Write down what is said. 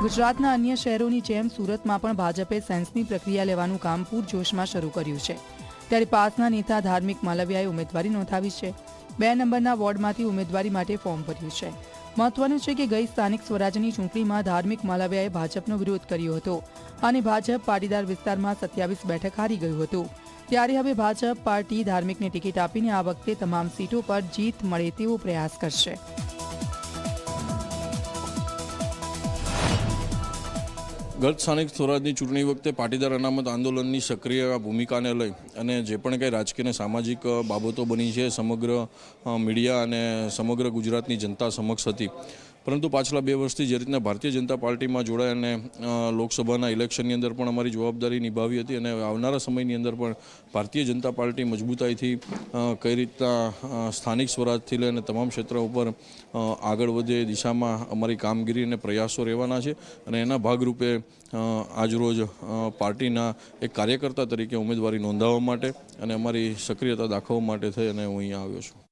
ગુજરાતના અન્ય શહેરોની જેમ સુરતમાં પણ ભાજપે સેન્સની પ્રક્રિયા લેવાનું કામ પૂરજોશમાં શરૂ કર્યું છે। ત્યારે પાસના નેતા ધાર્મિક માલવિયાએ ઉમેદવારી નોંધાવી છે। 2 નંબરના વોર્ડમાંથી ઉમેદવારી માટે ફોર્મ ભર્યું છે। મહત્વનું છે કે ગઈ સ્થાનિક સ્વરાજની ચૂંટણીમાં ધાર્મિક માલવિયાએ ભાજપનો વિરોધ કર્યો હતો અને ભાજપ પાટીદાર વિસ્તારમાં 27 બેઠક હારી ગયું હતું। ત્યારે હવે ભાજપ પાર્ટી ધાર્મિકને ટિકિટ આપીને આ વખતે તમામ સીટો પર જીત મળે તેવો પ્રયાસ કરશે। ગત સ્થાનિક સ્વરાજની ચૂંટણી વખતે પાટીદાર અનામત આંદોલનની સક્રિય ભૂમિકાને લઈ અને જે પણ કંઈ રાજકીય અને સામાજિક બાબતો બની છે સમગ્ર મીડિયા અને સમગ્ર ગુજરાતની જનતા સમક્ષ હતી। પરંતુ પાછલા 2 વર્ષથી જે રીતના ભારતીય જનતા પાર્ટીમાં જોડાય અને લોકસભાના ઇલેક્શનની અંદર પણ અમારી જવાબદારી નિભાવી હતી અને આવનારા સમયની અંદર પણ ભારતીય જનતા પાર્ટી મજબૂતાઈથી કઈ રીતના સ્થાનિક સ્વરાજથી લઈને તમામ ક્ષેત્ર ઉપર આગળ વધે એ દિશામાં અમારી કામગીરી અને પ્રયાસો રહેવાના છે અને એના ભાગરૂપે આજરોજ પાર્ટીના એક કાર્યકર્તા તરીકે ઉમેદવારી નોંધાવવા માટે અને અમારી સક્રિયતા દાખવવા માટે થઈ અને હું અહીંયા આવ્યો છું।